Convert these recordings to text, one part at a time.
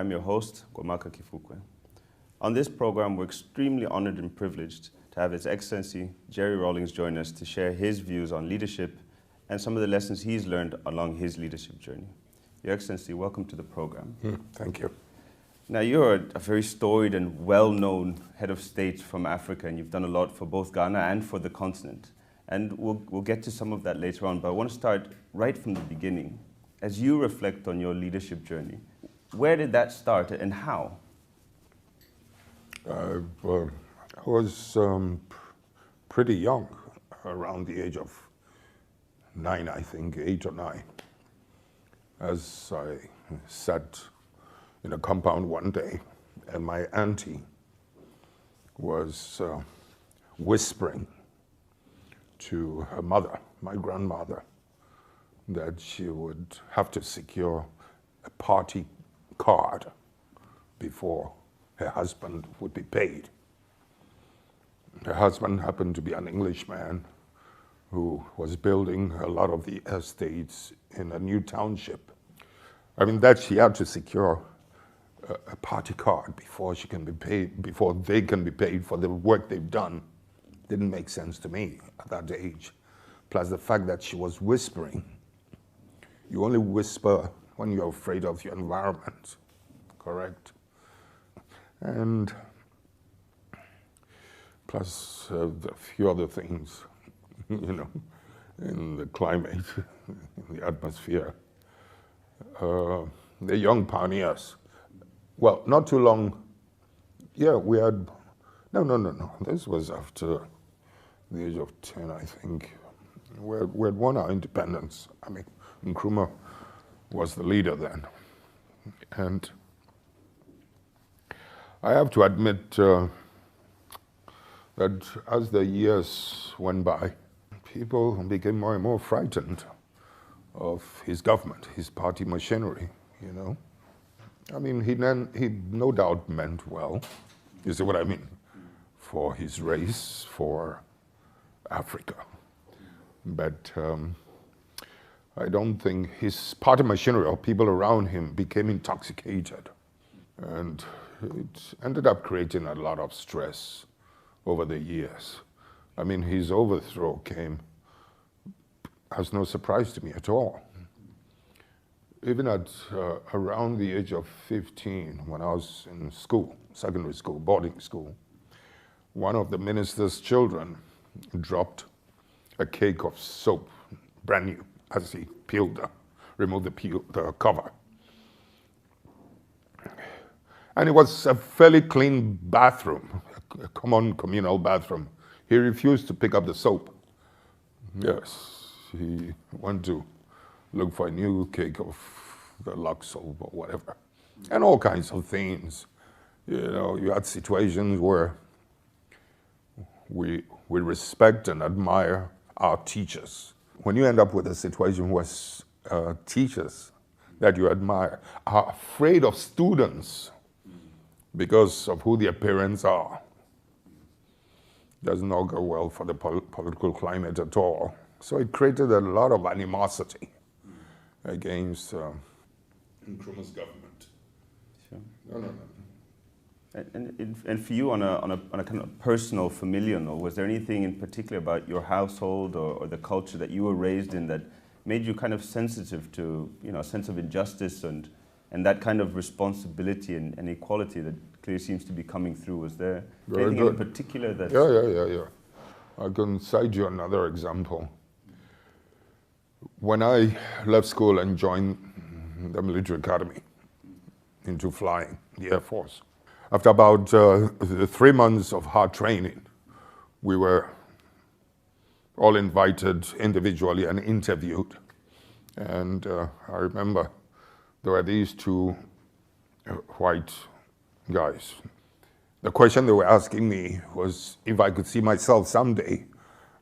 I'm your host, Gwamaka Kifukwe. On this program, we're extremely honored and privileged to have His Excellency Jerry Rawlings join us to share his views on leadership and some of the lessons he's learned along his leadership journey. Your Excellency, welcome to the program. Thank you. Now, you're a very storied and well-known head of state from Africa, and you've done a lot for both Ghana and for the continent. And we'll get to some of that later on, but I want to start right from the beginning. As you reflect on your leadership journey, where did that start and how? I was pretty young, around the age of 9, I think, 8 or 9, as I sat in a compound one day, and my auntie was whispering to her mother, my grandmother, that she would have to secure a party card before her husband would be paid. Her husband happened to be an Englishman who was building a lot of the estates in a new township. I mean, that she had to secure a party card before she can be paid, before they can be paid for the work they've done. Didn't make sense to me at that age. Plus the fact that she was whispering. You only whisper when you're afraid of your environment, correct? And plus a few other things, in the climate, in the atmosphere. The young pioneers. Well, not too long. Yeah, we had. No. This was after the age of 10, I think. We had won our independence. I mean, Nkrumah was the leader then. And I have to admit that as the years went by, people became more and more frightened of his government, his party machinery, I mean, he no doubt meant well, you see what I mean, for his race, for Africa. But I don't think his party machinery or people around him became intoxicated. And it ended up creating a lot of stress over the years. I mean, his overthrow came as no surprise to me at all. Even at around the age of 15, when I was in school, secondary school, boarding school, one of the minister's children dropped a cake of soap, brand new, as he removed the cover. And it was a fairly clean bathroom, a common communal bathroom. He refused to pick up the soap. Yes, he went to look for a new cake of the Lux soap or whatever. And all kinds of things. You had situations where we respect and admire our teachers. When you end up with a situation where teachers that you admire are afraid of students because of who their parents are, does not go well for the political climate at all. So it created a lot of animosity against Nkrumah's government. Sure. No. And for you, on a kind of personal, familial note, was there anything in particular about your household or the culture that you were raised in that made you kind of sensitive to, a sense of injustice and that kind of responsibility and equality that clearly seems to be coming through? Was there anything in particular that? Yeah. I can cite you another example. When I left school and joined the military academy into flying, the Air Force, after about 3 months of hard training, we were all invited individually and interviewed. And I remember there were these 2 white guys. The question they were asking me was if I could see myself someday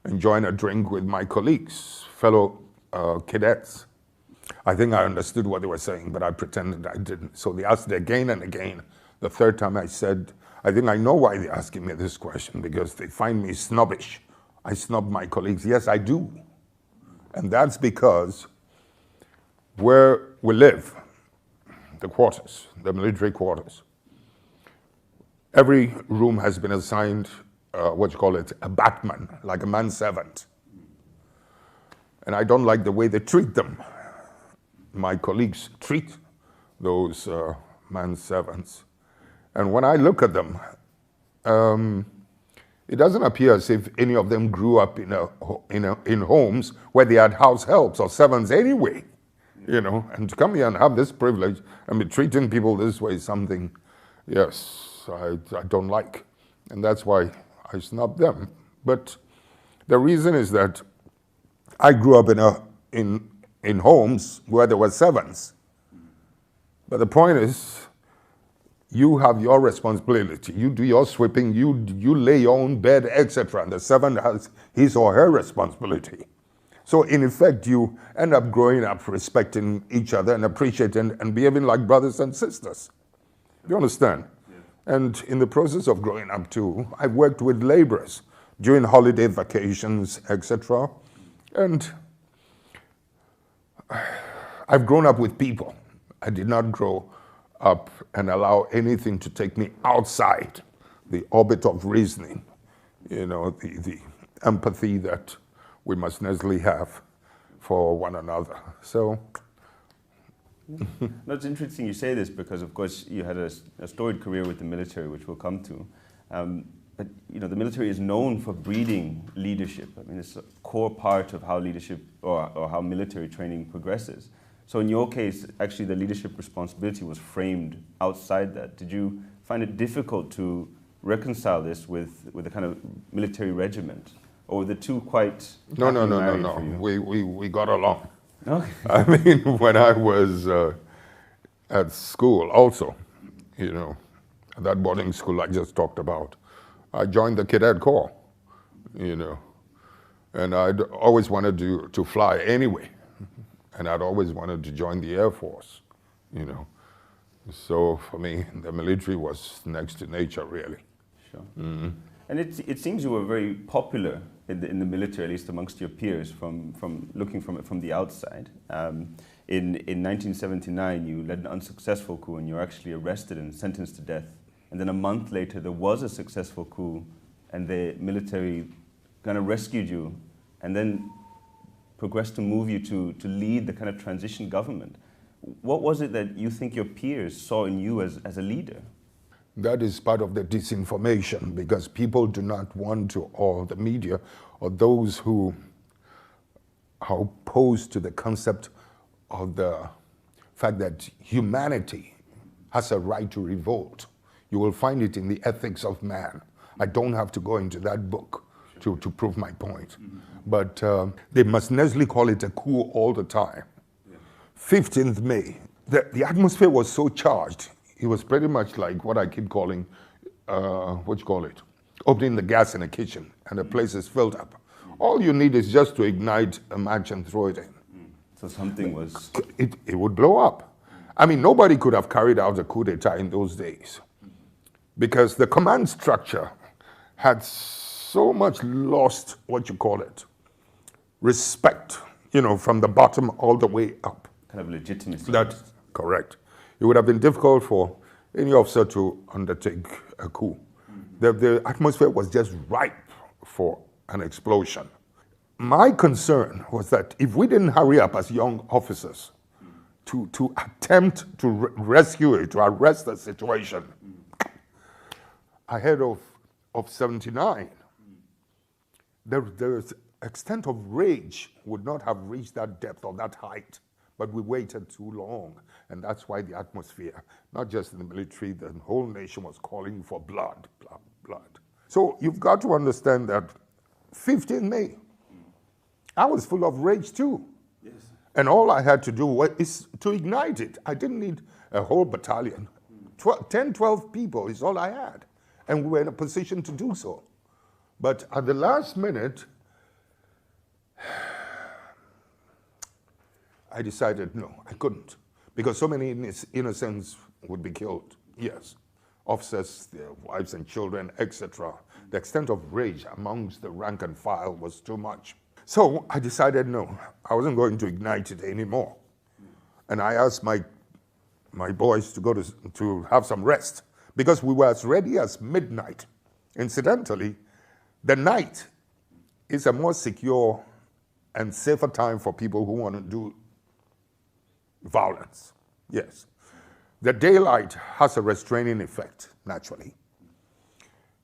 enjoying a drink with my colleagues, fellow cadets. I think I understood what they were saying, but I pretended I didn't. So they asked it again and again. The third time I said, I think I know why they're asking me this question, because they find me snobbish. I snub my colleagues. Yes, I do. And that's because where we live, the quarters, the military quarters. Every room has been assigned, a batman, like a manservant. And I don't like the way they treat them. My colleagues treat those manservants. And when I look at them, it doesn't appear as if any of them grew up in homes where they had house helps or servants anyway. And to come here and have this privilege and be treating people this way is something, yes, I don't like. And that's why I snub them. But the reason is that I grew up in homes where there were servants. But the point is, you have your responsibility. You do your sweeping, you lay your own bed, etc. And the servant has his or her responsibility. So in effect, you end up growing up respecting each other and appreciating and behaving like brothers and sisters. You understand? Yeah. And in the process of growing up too, I've worked with laborers during holiday vacations, etc. And I've grown up with people. I did not grow up and allow anything to take me outside the orbit of reasoning, the empathy that we must necessarily have for one another. So. No, it's interesting you say this because, of course, you had a storied career with the military, which we'll come to. But the military is known for breeding leadership. I mean, it's a core part of how leadership or how military training progresses. So in your case, actually, the leadership responsibility was framed outside that. Did you find it difficult to reconcile this with the kind of military regiment? Or were the two quite No. We got along. Okay. I mean, when I was at school also, that boarding school I just talked about, I joined the cadet corps, and I'd always wanted to fly anyway. And I'd always wanted to join the Air Force, So for me, the military was next to nature, really. Sure. Mm-hmm. And it seems you were very popular in the military, at least amongst your peers, from looking from it from the outside. In 1979, you led an unsuccessful coup, and you were actually arrested and sentenced to death. And then a month later, there was a successful coup, and the military kind of rescued you, and then progressed to move you to lead the kind of transition government. What was it that you think your peers saw in you as a leader? That is part of the disinformation, because people do not want to, or the media, or those who are opposed to the concept of the fact that humanity has a right to revolt. You will find it in the ethics of man. I don't have to go into that book to prove my point. Mm-hmm. But they must necessarily call it a coup all the time. Yeah. 15th May, the atmosphere was so charged. It was pretty much like what I keep calling, opening the gas in a kitchen and the place is filled up. All you need is just to ignite a match and throw it in. So something was... It would blow up. I mean, nobody could have carried out a coup d'etat in those days because the command structure had so much lost, respect, from the bottom all the way up. Kind of legitimacy. That's correct. It would have been difficult for any officer to undertake a coup. Mm-hmm. The atmosphere was just ripe for an explosion. My concern was that if we didn't hurry up as young officers to attempt to rescue it, to arrest the situation, ahead of 79, the extent of rage would not have reached that depth or that height. But we waited too long, and that's why the atmosphere, not just in the military, the whole nation was calling for blood. So you've got to understand that 15 May, I was full of rage too. Yes. And all I had to do is to ignite it. I didn't need a whole battalion. 10, 12 people is all I had, and we were in a position to do so. But at the last minute, I decided, no, I couldn't, because so many innocents would be killed. Yes, officers, their wives and children, etc. The extent of rage amongst the rank and file was too much. So I decided, no, I wasn't going to ignite it anymore. And I asked my my boys to go to have some rest because we were as ready as midnight. Incidentally, the night is a more secure and safer time for people who want to do violence. Yes. The daylight has a restraining effect, naturally.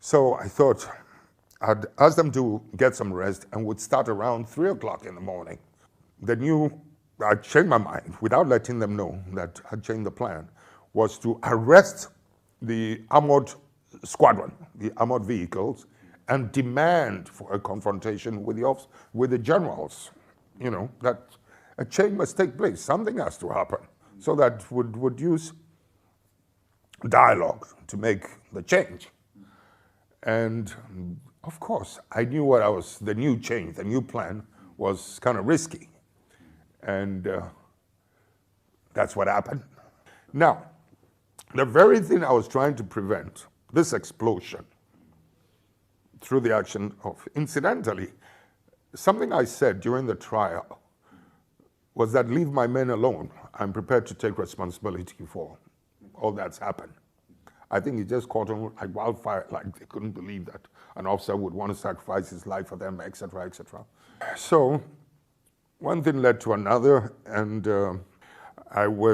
So I thought I'd ask them to get some rest and would start around 3 o'clock in the morning. I changed my mind without letting them know that I changed the plan, was to arrest the armored squadron, the armored vehicles, and demand for a confrontation with the generals. You know, that a change must take place. Something has to happen. So that would use dialogue to make the change. And of course, I knew the new change, the new plan was kind of risky. And that's what happened. Now, the very thing I was trying to prevent, this explosion, through the action of, incidentally, something I said during the trial was that leave my men alone. I'm prepared to take responsibility for all that's happened. I think it just caught on like wildfire, like they couldn't believe that an officer would want to sacrifice his life for them, etc., etc. So one thing led to another, and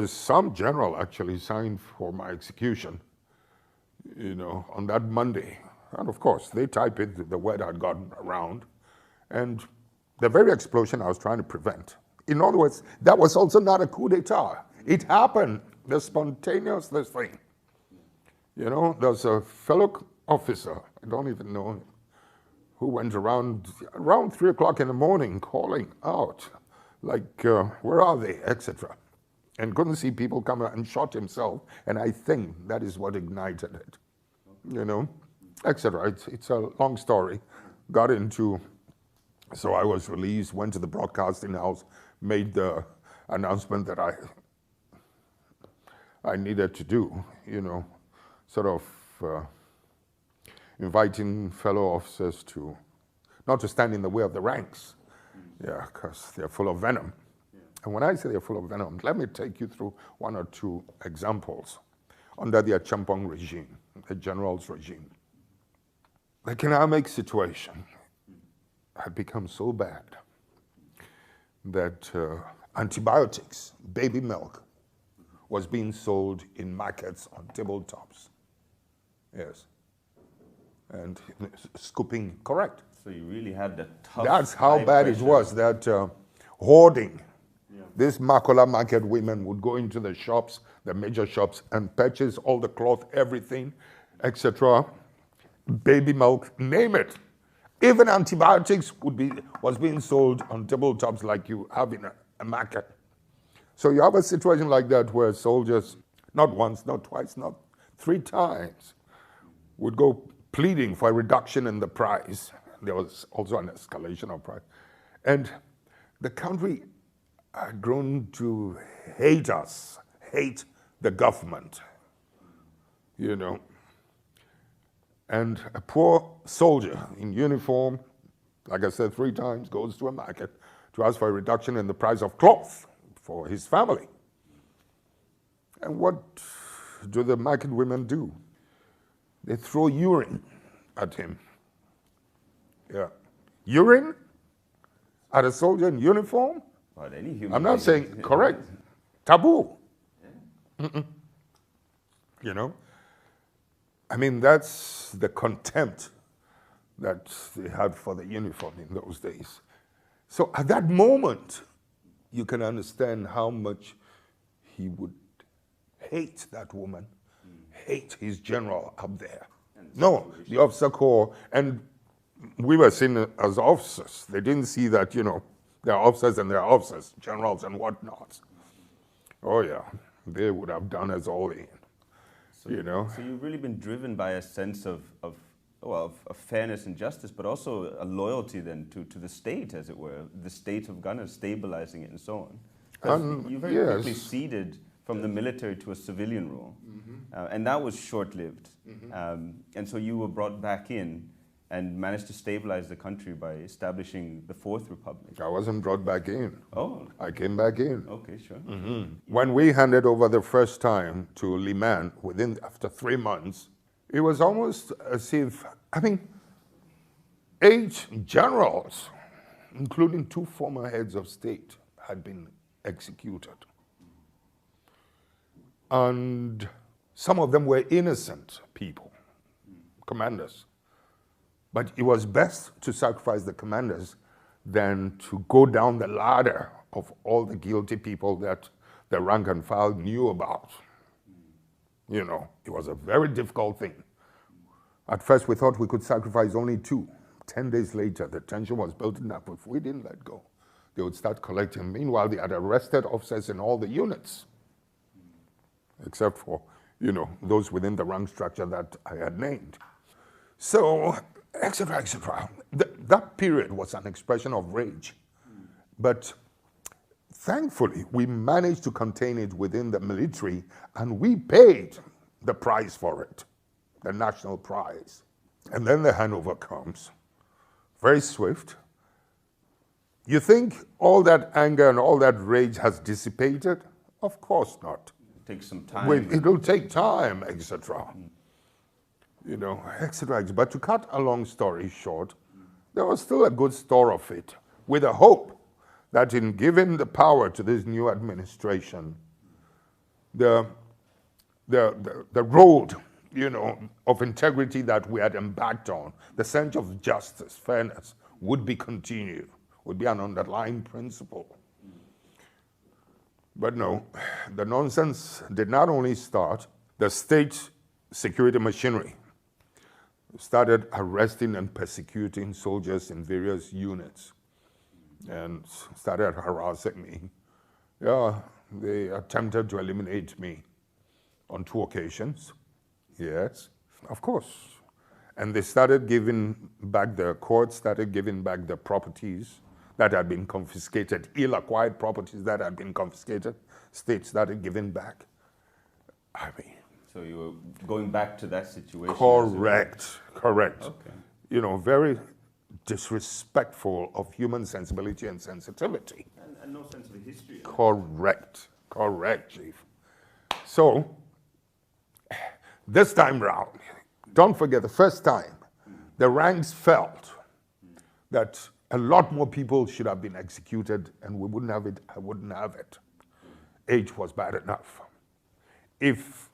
some general actually signed for my execution, you know, on that Monday. And of course, they typed it, the word had gotten around, and the very explosion I was trying to prevent. In other words, that was also not a coup d'etat. It happened, the spontaneous thing. You know, there's a fellow officer, I don't even know him, who went around 3 o'clock in the morning calling out, like, where are they, etc. And couldn't see people come out and shot himself. And I think that is what ignited it, you know, etc. It's a long story. Got into, so I was released, went to the broadcasting house, made the announcement that I needed to do, you know, sort of inviting fellow officers not to stand in the way of the ranks, yeah, because they're full of venom. Yeah. And when I say they're full of venom, let me take you through 1 or 2 examples under the Achampong regime, the general's regime. The economic situation had become so bad that antibiotics, baby milk, was being sold in markets on tabletops. Yes. And scooping, correct. So you really had the tough. That's how bad it was, that hoarding. Yeah. These Makola market women would go into the shops, the major shops, and purchase all the cloth, everything, etc. Baby milk, name it. Even antibiotics was being sold on tabletops like you have in a market. So you have a situation like that where soldiers, not once, not twice, not 3 times, would go pleading for a reduction in the price. There was also an escalation of price. And the country had grown to hate us, hate the government, you know. And a poor soldier in uniform, like I said 3 times, goes to a market to ask for a reduction in the price of cloth for his family. And what do the market women do? They throw urine at him. Yeah. Urine at a soldier in uniform? Well, any human I'm not saying correct. Taboo. Yeah. You know? I mean, that's the contempt that they had for the uniform in those days. So at that moment, you can understand how much he would hate that woman, hate his general up there. No, the officer corps, and we were seen as officers. They didn't see that, you know, there are officers and there are officers, generals and whatnot. Oh yeah, they would have done us all in, you know. So you've really been driven by a sense of fairness and justice, but also a loyalty then to the state, as it were, the state of Ghana, stabilizing it and so on. You very quickly ceded from the military to a civilian role, and that was short-lived. And so you were brought back in, and managed to stabilize the country by establishing the Fourth Republic. I wasn't brought back in. Oh. I came back in. Okay, sure. When we handed over the first time to Liman, after 3 months, it was almost as if, 8 generals, including 2 former heads of state, had been executed. And some of them were innocent people, commanders. But it was best to sacrifice the commanders than to go down the ladder of all the guilty people that the rank and file knew about. You know, it was a very difficult thing. At first we thought we could sacrifice only 2. 10 days later, the tension was building up. If we didn't let go, they would start collecting. Meanwhile, they had arrested officers in all the units, except for, those within the rank structure that I had named. So, etc., etc. That period was an expression of rage. But thankfully, we managed to contain it within the military, and we paid the price for it, the national prize. And then the handover comes, very swift. You think all that anger and all that rage has dissipated? Of course not. It takes some time. It'll take time, etc. Etc. But to cut a long story short, there was still a good store of it, with a hope that in giving the power to this new administration, the road, of integrity that we had embarked on, the sense of justice, fairness, would be continued, would be an underlying principle. But no, the nonsense did not only start, the state security machinery started arresting and persecuting soldiers in various units and started harassing me. Yeah, they attempted to eliminate me on 2 occasions. Yes, of course. And they started giving back, the courts started giving back the properties that had been confiscated, ill-acquired properties that had been confiscated. States started giving back. So you were going back to that situation? Correct. Okay. Very disrespectful of human sensibility and sensitivity. And no sense of the history. Correct, Chief. So, this time round, don't forget the first time, the ranks felt that a lot more people should have been executed and we wouldn't have it, I wouldn't have it. Age was bad enough. If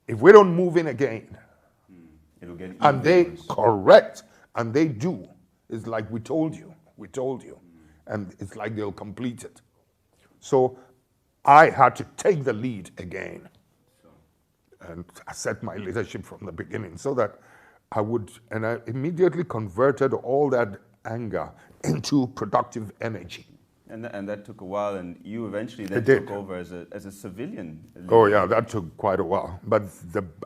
we don't move in again, it'll get even and they, worse. correct, and they do, it's like we told you, and it's like they'll complete it. So I had to take the lead again and assert my leadership from the beginning so that I immediately converted all that anger into productive energy. And that took a while, and you eventually then took over as a civilian leader. Oh yeah, that took quite a while. But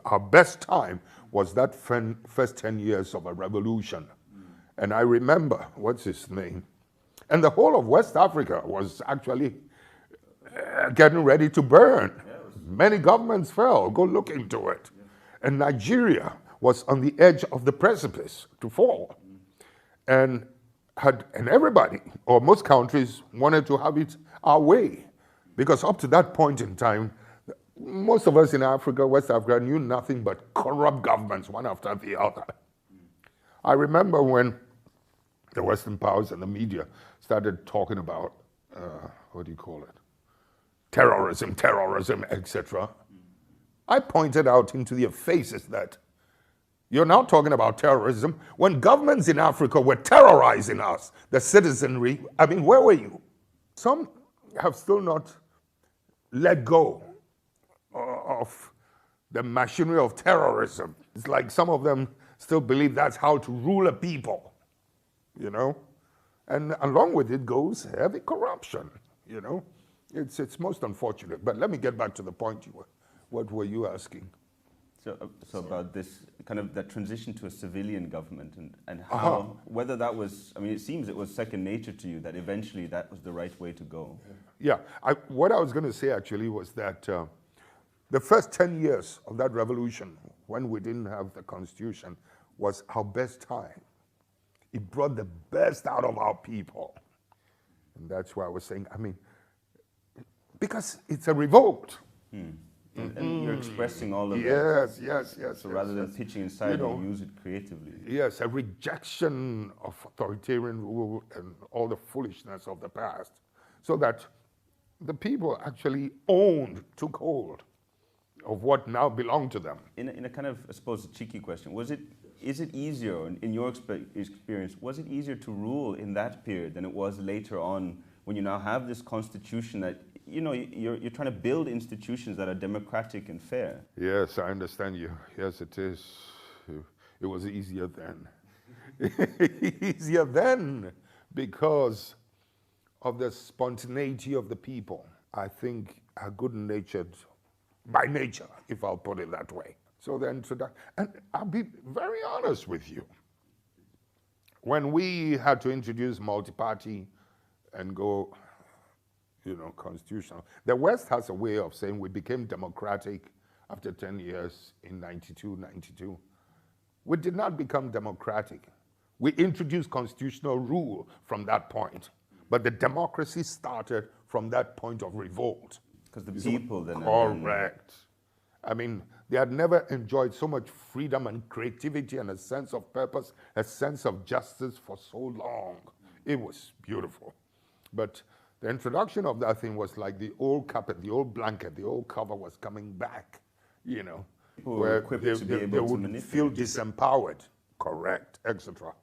our best time was that first 10 years of a revolution. And I remember, what's his name? And the whole of West Africa was actually getting ready to burn. Many governments fell, go look into it. And Nigeria was on the edge of the precipice to fall. And everybody, or most countries, wanted to have it our way. Because up to that point in time, most of us in Africa, West Africa, knew nothing but corrupt governments, one after the other. I remember when the Western powers and the media started talking about, terrorism, etc. I pointed out into their faces that you're now talking about terrorism when governments in Africa were terrorizing us, the citizenry. Where were you? Some have still not let go of the machinery of terrorism. It's like some of them still believe that's how to rule a people, And along with it goes heavy corruption, It's most unfortunate. But let me get back to the point what were you asking? So about this kind of that transition to a civilian government and how, whether that was, it seems it was second nature to you that eventually that was the right way to go. Yeah, what I was going to say actually was that the first 10 years of that revolution, when we didn't have the constitution, was our best time. It brought the best out of our people. And that's why I was saying, I mean, because it's a revolt. And you're expressing all of Yes, that. yes, yes. So yes, rather than yes. pitching inside, you use it creatively. Yes, a rejection of authoritarian rule and all the foolishness of the past, so that the people actually took hold of what now belonged to them. In a kind of, I suppose, a cheeky question, is it easier, in your experience, was it easier to rule in that period than it was later on, when you now have this constitution that, you're trying to build institutions that are democratic and fair? Yes, I understand you. Yes, it is. It was easier then. Easier then because of the spontaneity of the people. I think are good-natured by nature, if I'll put it that way. So then, and I'll be very honest with you. When we had to introduce multi-party and go, constitutional, the West has a way of saying we became democratic after 10 years in 92. We did not become democratic. We introduced constitutional rule from that point. But the democracy started from that point of revolt. Because the people then... Correct. I mean, they had never enjoyed so much freedom and creativity and a sense of purpose, a sense of justice for so long. It was beautiful. But the introduction of that thing was like the old carpet, the old blanket, the old cover was coming back, People where were equipped to be able they to would manipulate. feel disempowered, correct, etc.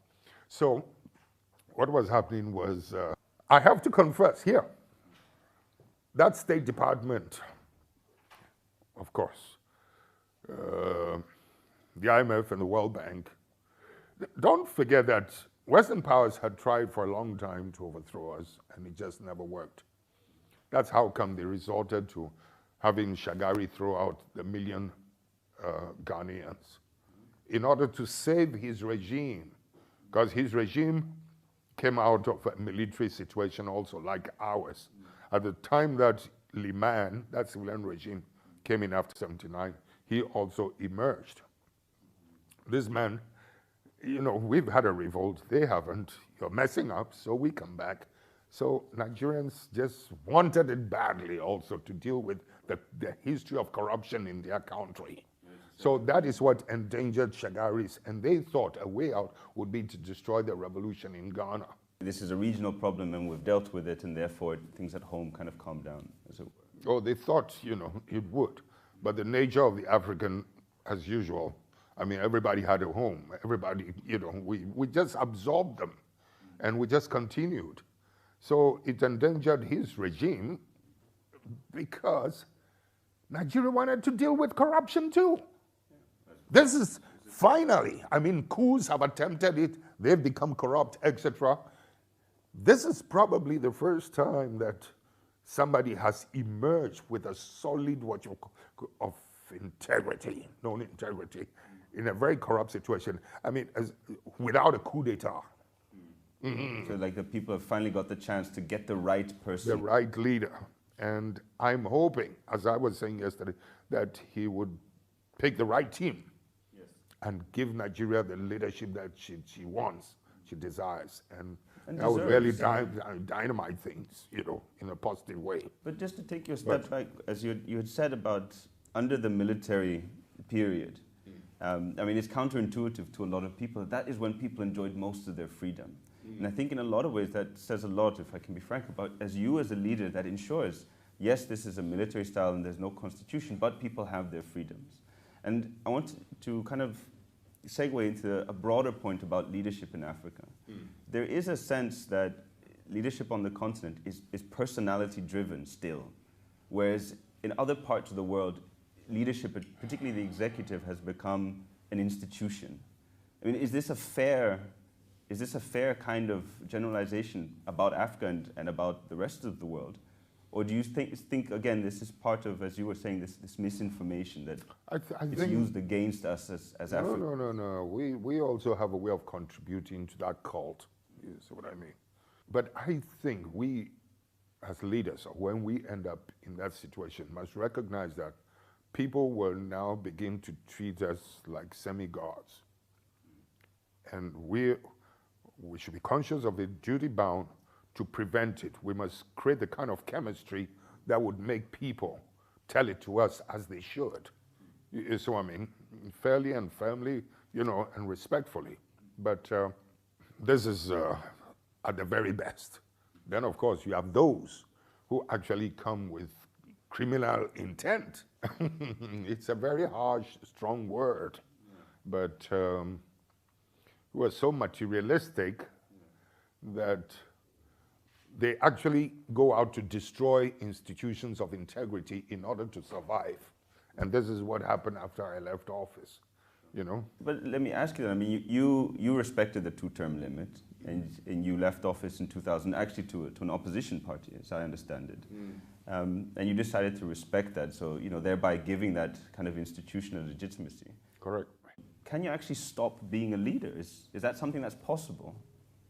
So what was happening was, I have to confess here, that State Department, of course, the IMF and the World Bank, don't forget that Western powers had tried for a long time to overthrow us, and it just never worked. That's how come they resorted to having Shagari throw out the million Ghanaians in order to save his regime, because his regime came out of a military situation also like ours. At the time that Liman, that civilian regime, came in after 79, he also emerged. This man, we've had a revolt, they haven't. You're messing up, so we come back. So Nigerians just wanted it badly also to deal with the history of corruption in their country. So that is what endangered Shagaris, and they thought a way out would be to destroy the revolution in Ghana. This is a regional problem and we've dealt with it, and therefore things at home kind of calm down, as it were. Oh, they thought, it would. But the nature of the African, as usual, I mean, everybody had a home. Everybody, we just absorbed them and we just continued. So it endangered his regime because Nigeria wanted to deal with corruption too. This is finally, I mean, coups have attempted it, they've become corrupt, etc. This is probably the first time that somebody has emerged with a solid of integrity, known integrity, in a very corrupt situation. I mean, without a coup d'etat. So like the people have finally got the chance to get the right person. The right leader. And I'm hoping, as I was saying yesterday, that he would pick the right team and give Nigeria the leadership that she wants, she desires. And that would really dynamite things, in a positive way. But just to take you a step back, as you had said about under the military period, I mean, it's counterintuitive to a lot of people. That is when people enjoyed most of their freedom. And I think in a lot of ways that says a lot, if I can be frank, about as you as a leader that ensures, yes, this is a military style and there's no constitution, but people have their freedoms. And I want to kind of segue into a broader point about leadership in Africa. There is a sense that leadership on the continent is personality driven still, whereas in other parts of the world, leadership, particularly the executive, has become an institution. I mean, is this a fair kind of generalization about Africa and about the rest of the world? Or do you think again, this is part of, as you were saying, this misinformation that it's used against us as Africa? No. We also have a way of contributing to that cult, you see what I mean? But I think we, as leaders, when we end up in that situation, must recognize that people will now begin to treat us like semi-gods. And we should be conscious of it, duty-bound to prevent it. We must create the kind of chemistry that would make people tell it to us as they should. You see what I mean? Fairly and firmly, you know, and respectfully. But this is at the very best. Then, of course, you have those who actually come with criminal intent. It's a very harsh, strong word, but who are so materialistic that they actually go out to destroy institutions of integrity in order to survive. And this is what happened after I left office, you know. But let me ask you that. I mean, you respected the two-term limit, and you left office in 2000, actually to an opposition party, as I understand it. And you decided to respect that, so, you know, thereby giving that kind of institutional legitimacy. Correct. Can you actually stop being a leader? Is that something that's possible?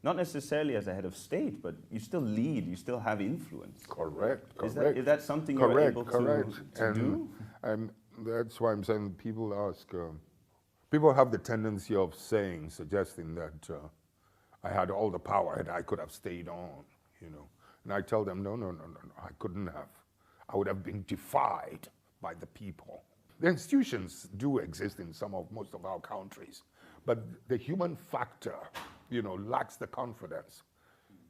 Not necessarily as a head of state, but you still lead, you still have influence. Correct. Is that something you're able to do? And that's why I'm saying people ask, people have the tendency of suggesting that I had all the power and I could have stayed on, you know. And I tell them, no, I couldn't have. I would have been defied by the people. The institutions do exist in most of our countries, but the human factor, you know, lacks the confidence.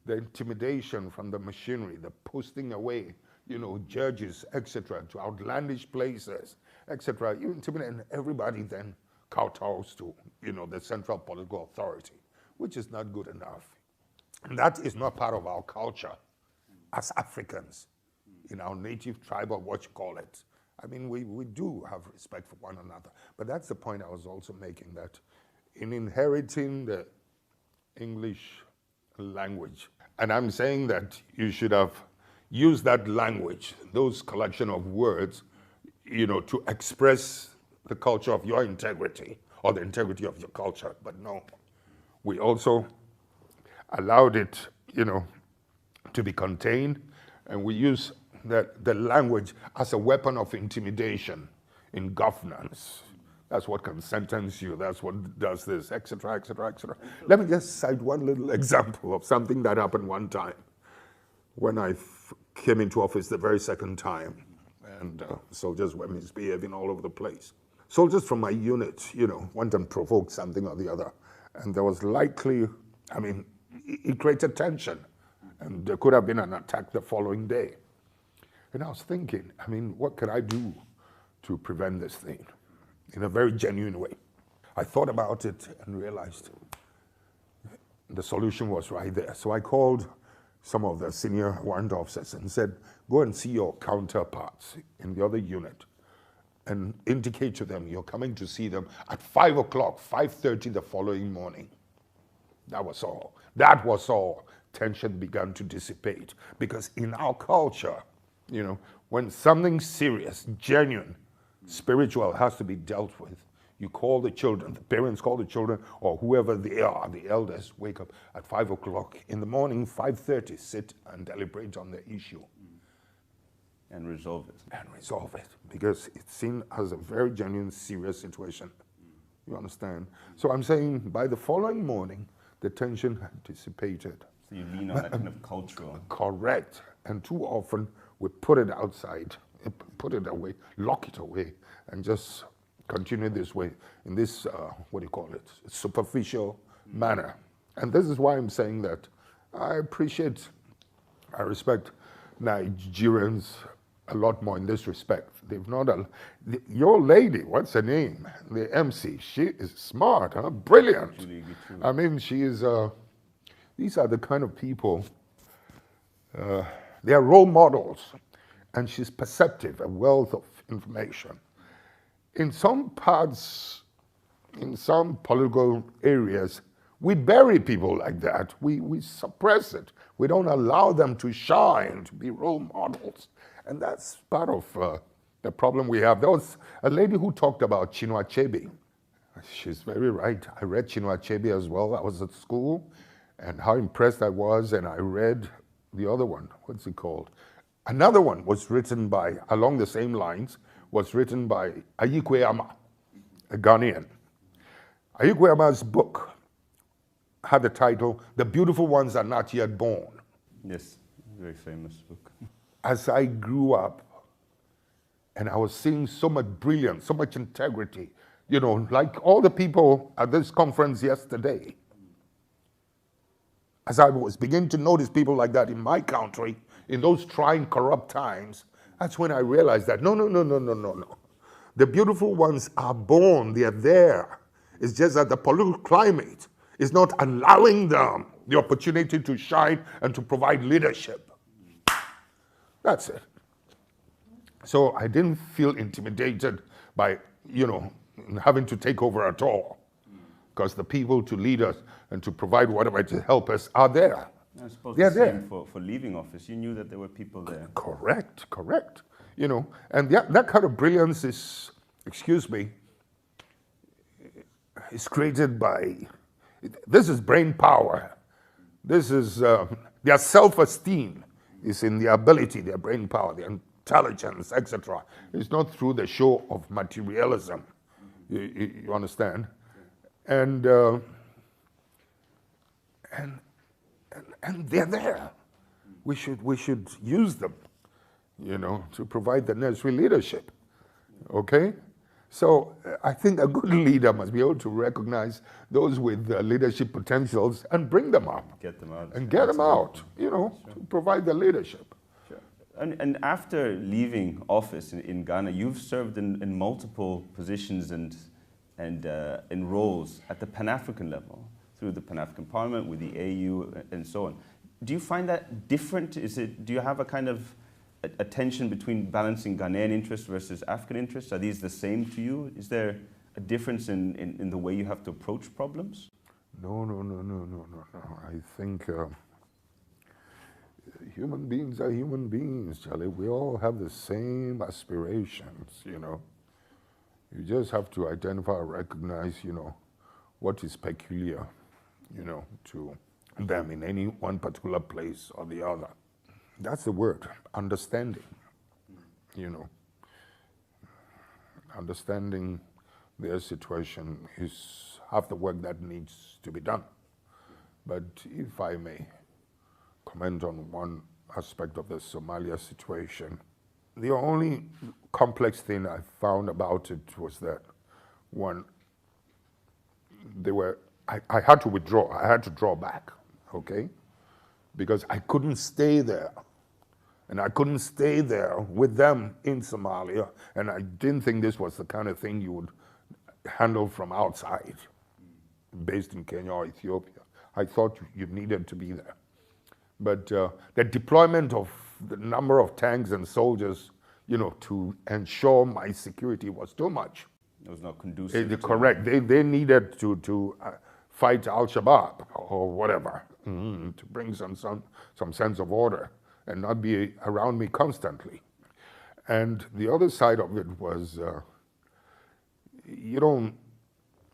The intimidation from the machinery, the posting away, you know, judges, etc., to outlandish places, etc. You intimidate, and everybody then kowtows to, you know, the central political authority, which is not good enough. And that is not part of our culture as Africans, in our native tribe, or what you call it. I mean, we do have respect for one another. But that's the point I was also making, that in inheriting the English language, and I'm saying that you should have used that language, those collection of words, you know, to express the culture of your integrity or the integrity of your culture. But no, we also allowed it, you know, to be contained, and we use the language as a weapon of intimidation in governance. That's what can sentence you, that's what does this, etc., etc., etc. Let me just cite one little example of something that happened one time when I came into office the very second time, and soldiers were misbehaving all over the place. Soldiers from my unit, you know, went and provoked something or the other, and there was likely, I mean, it created tension, and there could have been an attack the following day. And I was thinking, I mean, what can I do to prevent this thing in a very genuine way? I thought about it and realized the solution was right there. So I called some of the senior warrant officers and said, go and see your counterparts in the other unit and indicate to them you're coming to see them at 5 o'clock, 5:30 the following morning. That was all. That was all. Tension began to dissipate, because in our culture, you know, when something serious, genuine, spiritual has to be dealt with, you call the children, the parents call the children, or whoever they are, the elders, wake up at 5 o'clock in the morning, 5:30, sit and deliberate on the issue. And resolve it. And resolve it, because it's seen as a very genuine, serious situation. You understand? So I'm saying by the following morning, the tension had dissipated. So you lean on that kind of cultural. Correct. And too often we put it outside, put it away, lock it away, and just continue this way, in this, what do you call it, superficial manner. And this is why I'm saying that I respect Nigerians a lot more in this respect. They've not, your lady, what's her name? The MC, she is smart, huh? Brilliant. I mean, she is, these are the kind of people, they are role models, and she's perceptive, a wealth of information. In some parts, in some political areas, we bury people like that. We suppress it. We don't allow them to shine, to be role models. And that's part of the problem we have. There was a lady who talked about Chinua Achebe. She's very right. I read Chinua Achebe as well. I was at school, and how impressed I was, and I read the other one. What's it called? Another one was written by, along the same lines, was written by Ayikwe Ama, a Ghanaian. Ayikwe Ama's book had the title, The Beautiful Ones Are Not Yet Born. Yes, very famous book. As I grew up, and I was seeing so much brilliance, so much integrity, you know, like all the people at this conference yesterday. As I was beginning to notice people like that in my country, in those trying, corrupt times, that's when I realized that no. The beautiful ones are born, they are there. It's just that the political climate is not allowing them the opportunity to shine and to provide leadership. That's it. So I didn't feel intimidated by, you know, having to take over at all, because the people to lead us and to provide whatever to help us are there. I suppose They're the there. same for leaving office. You knew that there were people there. Correct. You know, and that kind of brilliance is, excuse me, is created by, this is brain power. This is, their self-esteem is in their ability, their brain power, their intelligence, etc. It's not through the show of materialism. You understand? And they're there. We should use them, you know, to provide the necessary leadership. Okay? So I think a good leader must be able to recognize those with leadership potentials and bring them up. Get them out. And get them out, you know, to provide the leadership. Sure. And after leaving office in Ghana, you've served in multiple positions and in roles at the Pan-African level, through the Pan-African Parliament, with the AU, and so on. Do you find that different? Do you have a kind of a tension between balancing Ghanaian interests versus African interests? Are these the same to you? Is there a difference in the way you have to approach problems? No. I think human beings are human beings, Charlie. We all have the same aspirations, you know. You just have to identify or recognize, you know, what is peculiar, you know, to them in any one particular place or the other. That's the word, understanding, you know. Understanding their situation is half the work that needs to be done. But if I may comment on one aspect of the Somalia situation, the only complex thing I found about it was that, one, I had to withdraw, I had to draw back, okay? Because I couldn't stay there. And I couldn't stay there with them in Somalia, and I didn't think this was the kind of thing you would handle from outside, based in Kenya or Ethiopia. I thought you needed to be there. But the deployment of the number of tanks and soldiers, you know, to ensure my security was too much. It was not conducive. Correct. They needed to fight Al-Shabaab or whatever, to bring some sense of order and not be around me constantly. And the other side of it was, you don't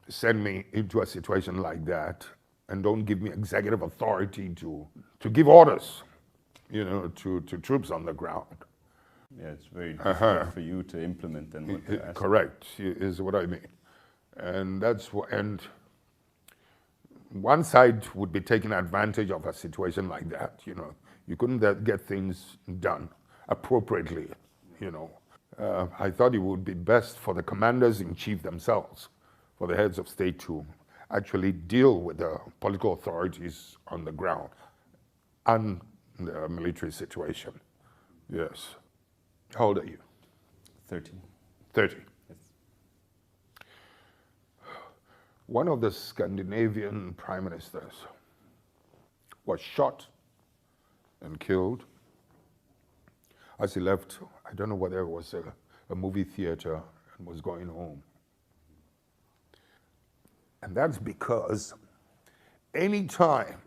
send me into a situation like that and don't give me executive authority to give orders, you know, to troops on the ground. Yeah, it's very difficult for you to implement then what they're asking. Correct, is what I mean. And and one side would be taking advantage of a situation like that, you know. You couldn't get things done appropriately, you know. I thought it would be best for the commanders-in-chief themselves, for the heads of state to actually deal with the political authorities on the ground and the military situation. Yes. How old are you? 30. 30. Yes. One of the Scandinavian prime ministers was shot and killed as he left. I don't know whether it was a movie theater and was going home. And that's because anytime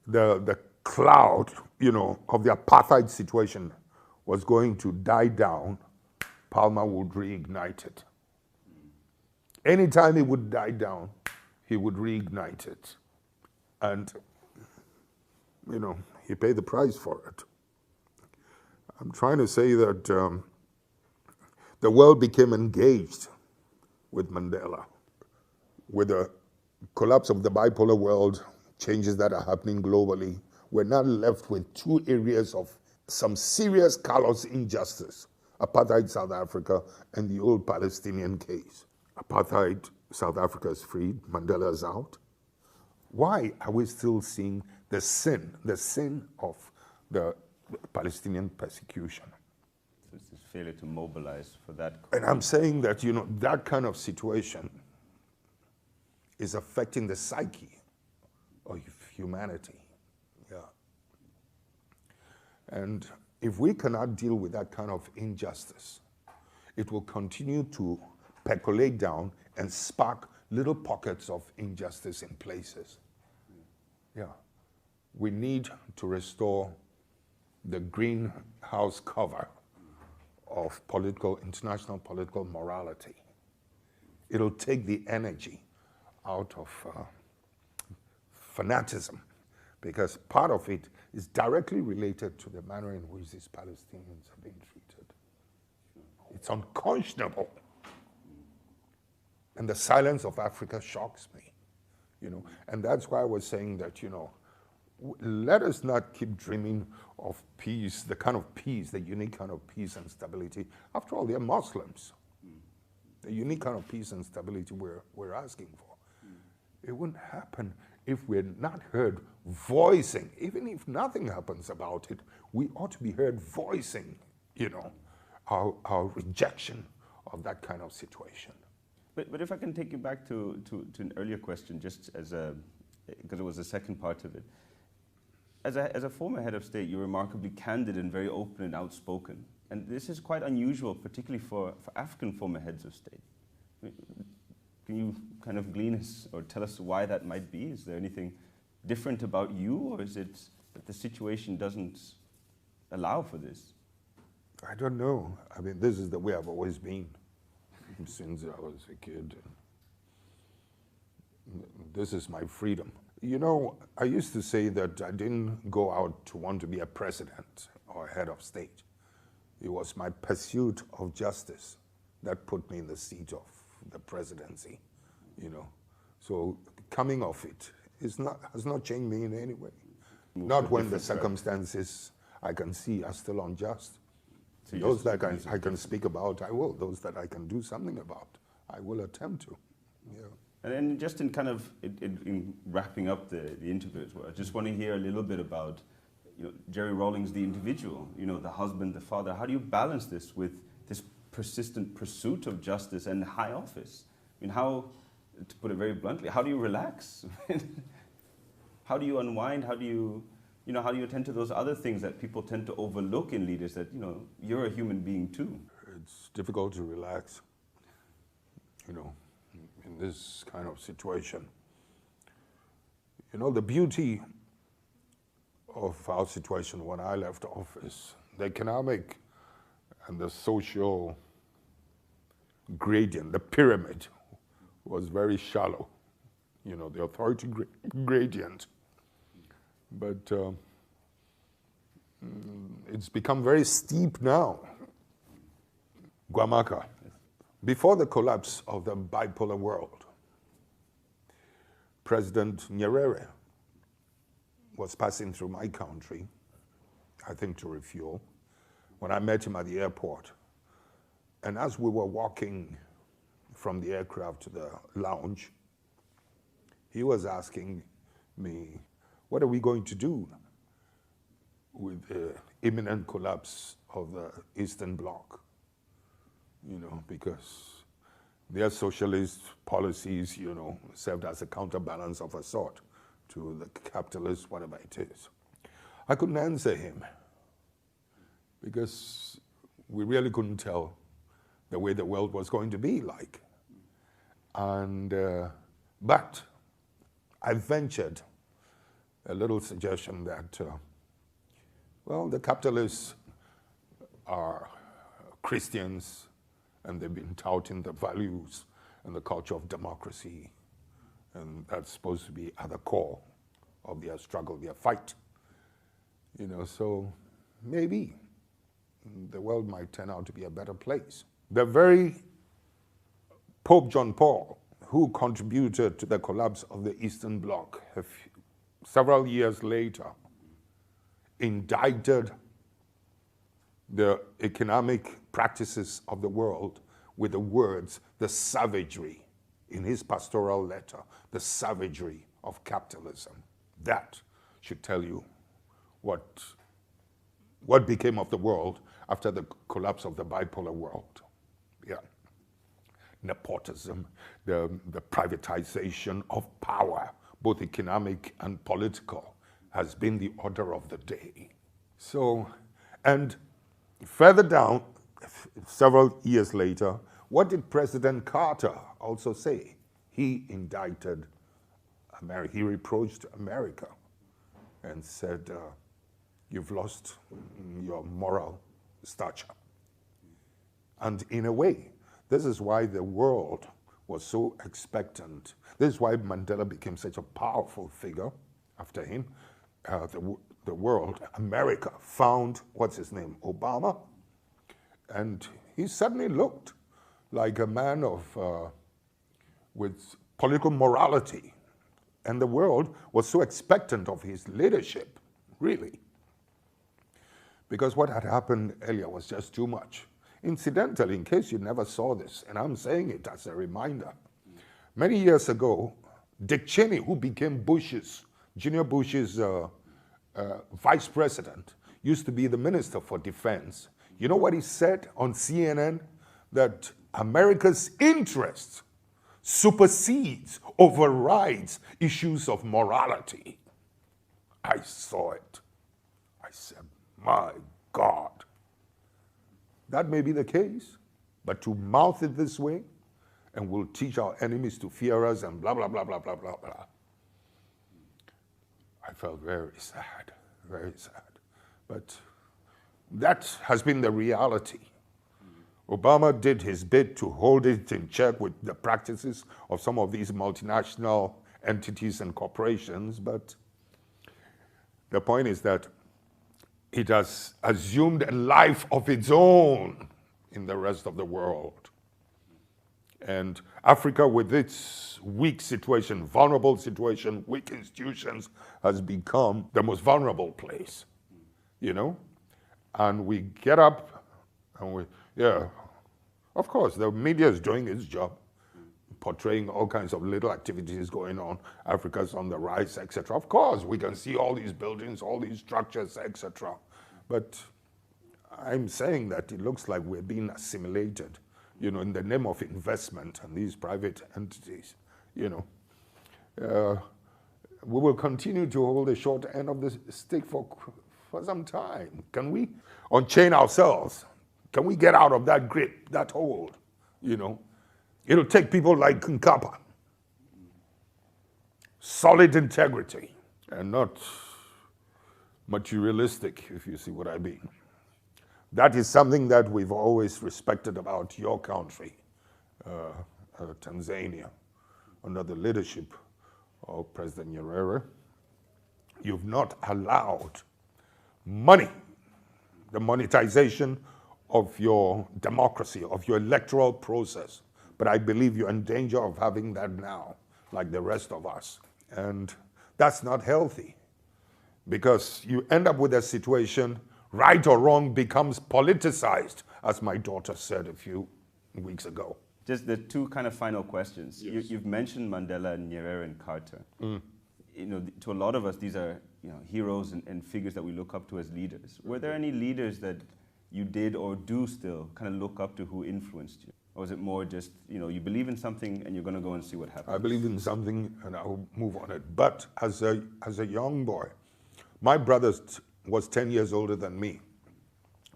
the cloud, you know, of the apartheid situation was going to die down, Palmer would reignite it. Anytime it would die down, he would reignite it. And, you know, he paid the price for it. I'm trying to say that the world became engaged with Mandela, with the collapse of the bipolar world, changes that are happening globally, we're now left with two areas of some serious callous injustice: apartheid South Africa and the old Palestinian case. Apartheid South Africa is freed, Mandela is out. Why are we still seeing the sin of the Palestinian persecution? So it's this failure to mobilize for that. And I'm saying that, that kind of situation is affecting the psyche of humanity. Yeah. And if we cannot deal with that kind of injustice, it will continue to percolate down and spark little pockets of injustice in places. Yeah. We need to restore the greenhouse cover of international political morality. It'll take the energy out of fanaticism, because part of it is directly related to the manner in which these Palestinians have been treated. It's unconscionable. And the silence of Africa shocks me, And that's why I was saying that, let us not keep dreaming of peace, the kind of peace, the unique kind of peace and stability. After all, they're Muslims. The unique kind of peace and stability we're asking for. It wouldn't happen if we're not heard voicing. Even if nothing happens about it, we ought to be heard voicing, our rejection of that kind of situation. But if I can take you back to an earlier question, just because it was the second part of it. As a former head of state, you're remarkably candid and very open and outspoken. And this is quite unusual, particularly for African former heads of state. Can you kind of glean us or tell us why that might be? Is there anything different about you, or is it that the situation doesn't allow for this? I don't know. I mean, this is the way I've always been since I was a kid. This is my freedom. I used to say that I didn't go out to want to be a president or a head of state. It was my pursuit of justice that put me in the seat of the presidency, So coming off it has not changed me in any way. Not when the circumstances I can see are still unjust. So those that I can speak about, I will. Those that I can do something about, I will attempt to. Yeah. And then just in kind of in wrapping up the interview as well, I just want to hear a little bit about Jerry Rawlings, the individual, the husband, the father. How do you balance this with this persistent pursuit of justice and high office? I mean, how, to put it very bluntly, how do you relax? How do you unwind? How do you attend to those other things that people tend to overlook in leaders, that, you're a human being too? It's difficult to relax, in this kind of situation. The beauty of our situation when I left office, the economic and the social gradient, the pyramid, was very shallow, the authority gradient. But it's become very steep now. Guamaka. Before the collapse of the bipolar world, President Nyerere was passing through my country, I think to refuel, when I met him at the airport. And as we were walking from the aircraft to the lounge, he was asking me, what are we going to do with the imminent collapse of the Eastern Bloc? Because their socialist policies, served as a counterbalance of a sort to the capitalist, whatever it is. I couldn't answer him because we really couldn't tell the way the world was going to be like. And, but I ventured a little suggestion that, the capitalists are Christians, and they've been touting the values and the culture of democracy, and that's supposed to be at the core of their struggle, their fight. So maybe the world might turn out to be a better place. The very Pope John Paul who contributed to the collapse of the Eastern Bloc, several years later, indicted the economic practices of the world with the words, the savagery, in his pastoral letter, the savagery of capitalism. That should tell you what became of the world after the collapse of the bipolar world. Yeah. Nepotism, the privatization of power, both economic and political, has been the order of the day. So, and further down, several years later, what did President Carter also say? He indicted America. He reproached America and said, you've lost your moral stature. And in a way, this is why the world was so expectant. This is why Mandela became such a powerful figure after him. The world, America, found, what's his name, Obama. And he suddenly looked like a man with political morality. And the world was so expectant of his leadership, really. Because what had happened earlier was just too much. Incidentally, in case you never saw this, and I'm saying it as a reminder, many years ago, Dick Cheney, who became Junior Bush's vice president, used to be the Minister for Defense. You know what he said on CNN? That America's interest supersedes, overrides issues of morality. I saw it. I said, my God. That may be the case, but to mouth it this way, and we'll teach our enemies to fear us and blah, blah, blah, blah, blah, blah, blah. I felt very sad, very sad. But that has been the reality. Obama did his bit to hold it in check with the practices of some of these multinational entities and corporations, but the point is that it has assumed a life of its own in the rest of the world. And Africa, with its weak situation, vulnerable situation, weak institutions, has become the most vulnerable place, you know? And we get up and of course, the media is doing its job, portraying all kinds of little activities going on. Africa's on the rise, etc. Of course, we can see all these buildings, all these structures, etc. But I'm saying that it looks like we're being assimilated, you know, in the name of investment and these private entities, you know. We will continue to hold the short end of the stick for some time. Can we unchain ourselves? Can we get out of that grip, that hold, you know? It'll take people like Nkapa. Solid integrity and not materialistic, if you see what I mean. That is something that we've always respected about your country, Tanzania, under the leadership of President Nyerere. You've not allowed money, the monetization of your democracy, of your electoral process. But I believe you're in danger of having that now, like the rest of us. And that's not healthy, because you end up with a situation, right or wrong becomes politicized, as my daughter said a few weeks ago. Just the two kind of final questions. Yes. You've mentioned Mandela, Nyerere, and Carter. You know, to a lot of us, these are heroes and figures that we look up to as leaders. Were there any leaders that you did or do still kind of look up to who influenced you? Or was it more just, you believe in something and you're going to go and see what happens? I believe in something and I'll move on it. But as a young boy, my brother was 10 years older than me.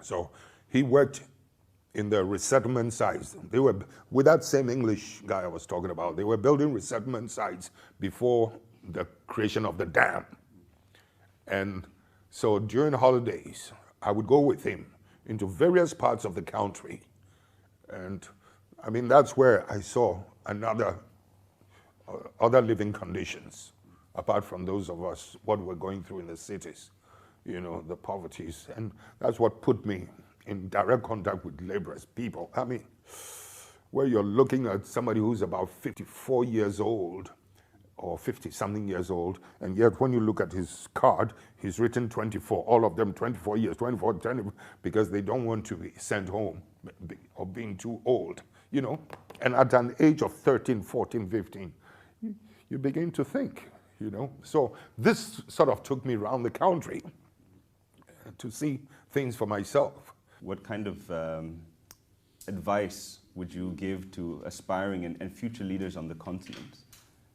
So he worked in the resettlement sites. They were, with that same English guy I was talking about, they were building resettlement sites before the creation of the dam. And so during holidays, I would go with him into various parts of the country. And I mean, that's where I saw other living conditions, apart from those of us, what we're going through in the cities, the poverties. And that's what put me in direct contact with laborers, people. I mean, where you're looking at somebody who's about 54 years old or 50-something years old, and yet when you look at his card, he's written 24, all of them 24 years, 24, 20, because they don't want to be sent home or being too old, you know. And at an age of 13, 14, 15, you begin to think, you know. So this sort of took me around the country to see things for myself. What kind of advice would you give to aspiring and future leaders on the continent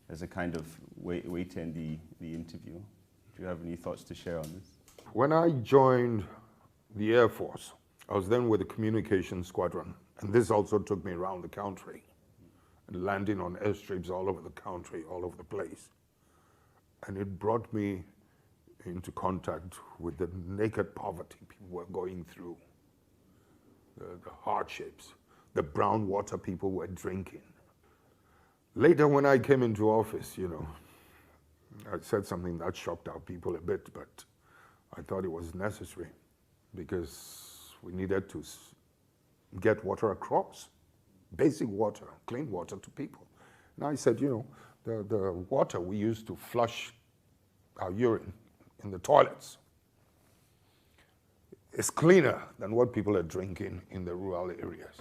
as a kind of way to end the interview? Do you have any thoughts to share on this? When I joined the Air Force, I was then with the Communications Squadron, and this also took me around the country, landing on airstrips all over the country, all over the place. And it brought me into contact with the naked poverty people were going through, the hardships, the brown water people were drinking. Later, when I came into office, you know, I said something that shocked our people a bit, but I thought it was necessary because we needed to get water across, basic water, clean water to people. And I said, you know, the water we used to flush our urine in the toilets is cleaner than what people are drinking in the rural areas.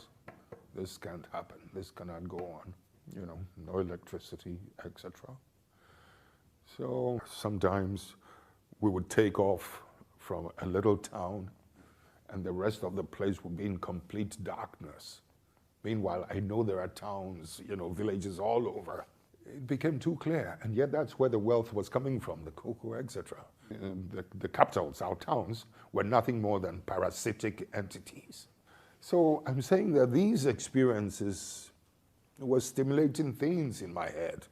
This can't happen. This cannot go on. You know, no electricity, etc. So sometimes we would take off from a little town and the rest of the place would be in complete darkness. Meanwhile, I know there are towns, you know, villages all over. It became too clear, and yet that's where the wealth was coming from, the cocoa, etc. The capitals, our towns, were nothing more than parasitic entities. So I'm saying that these experiences were stimulating things in my head,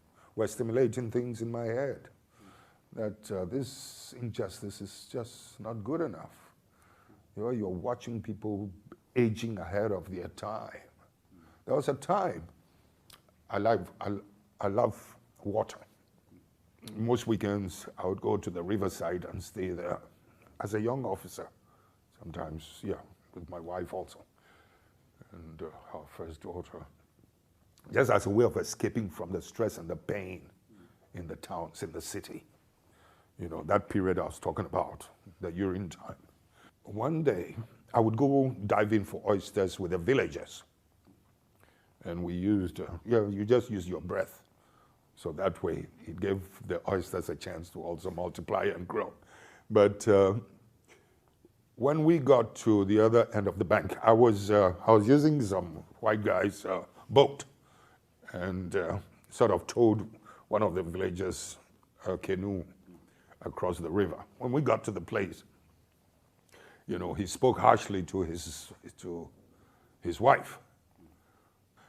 that this injustice is just not good enough. You know, you're watching people aging ahead of their time. There was a time, I love water. Most weekends, I would go to the riverside and stay there as a young officer. Sometimes, yeah, with my wife also, and our first daughter. Just as a way of escaping from the stress and the pain in the towns, in the city. You know, that period I was talking about, the urine time. One day, I would go diving for oysters with the villagers. And we used, you just use your breath. So that way, it gave the oysters a chance to also multiply and grow. But when we got to the other end of the bank, I was using some white guy's boat and sort of towed one of the villagers' canoe across the river. When we got to the place, you know, he spoke harshly to his wife.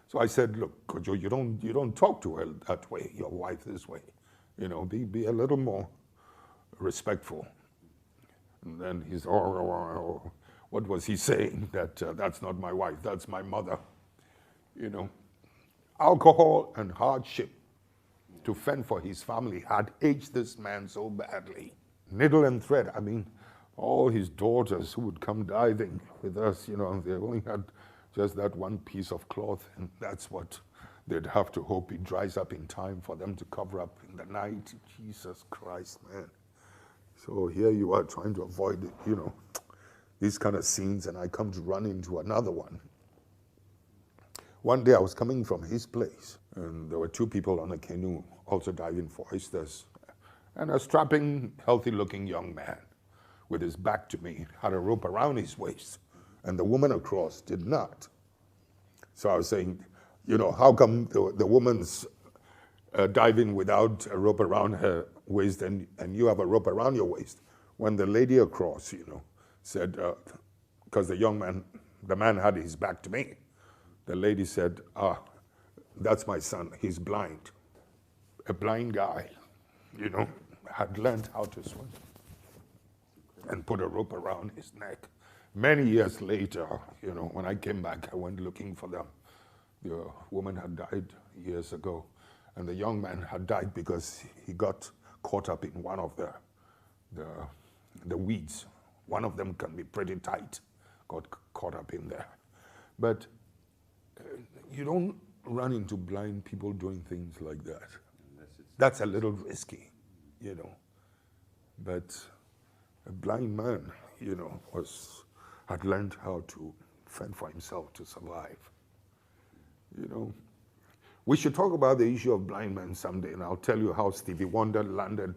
So I said, look, Kojo, you don't talk to her that way, your wife this way. You know, be a little more respectful. And then he's, what was he saying? That that's not my wife, that's my mother. You know, alcohol and hardship to fend for his family had aged this man so badly. Needle and thread, I mean, all his daughters who would come diving with us, you know, they only had just that one piece of cloth, and that's what they'd have to hope it dries up in time for them to cover up in the night. Jesus Christ, man. So here you are trying to avoid, you know, these kind of scenes, and I come to run into another one. One day I was coming from his place, and there were two people on a canoe also diving for oysters, and a strapping, healthy-looking young man with his back to me had a rope around his waist, and the woman across did not. So I was saying, you know, how come the woman's diving without a rope around her waist and you have a rope around your waist? When the lady across, you know, said, because the man had his back to me, the lady said, that's my son, he's blind. A blind guy, you know, had learned how to swim and put a rope around his neck. Many years later, you know, when I came back, I went looking for them. The woman had died years ago, and the young man had died because he got caught up in one of the weeds. One of them can be pretty tight, got caught up in there. But, you don't run into blind people doing things like that. That's a little risky, you know. But a blind man, you know, had learned how to fend for himself to survive. You know, we should talk about the issue of blind men someday, and I'll tell you how Stevie Wonder landed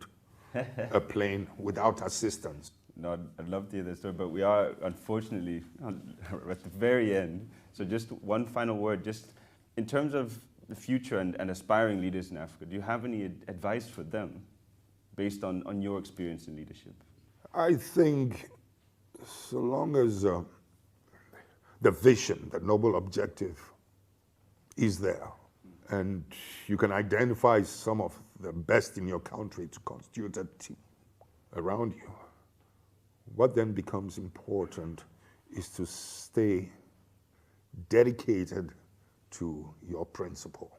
a plane without assistance. No, I'd love to hear that story, but we are unfortunately at the very end. So just one final word, just in terms of the future and aspiring leaders in Africa, do you have any advice for them based on your experience in leadership? I think so long as the vision, the noble objective is there, and you can identify some of the best in your country to constitute a team around you, what then becomes important is to stay dedicated to your principle,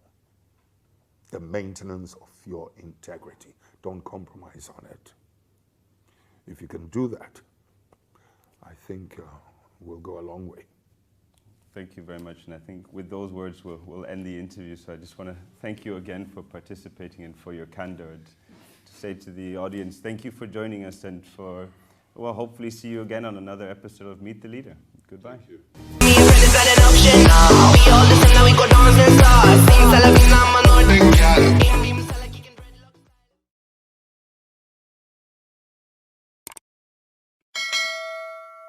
the maintenance of your integrity. Don't compromise on it. If you can do that, I think we'll go a long way. Thank you very much, and I think with those words we'll end the interview. So I just want to thank you again for participating and for your candor, and to say to the audience, thank you for joining us, and for, well, hopefully see you again on another episode of Meet the Leader. Goodbye. Thank you.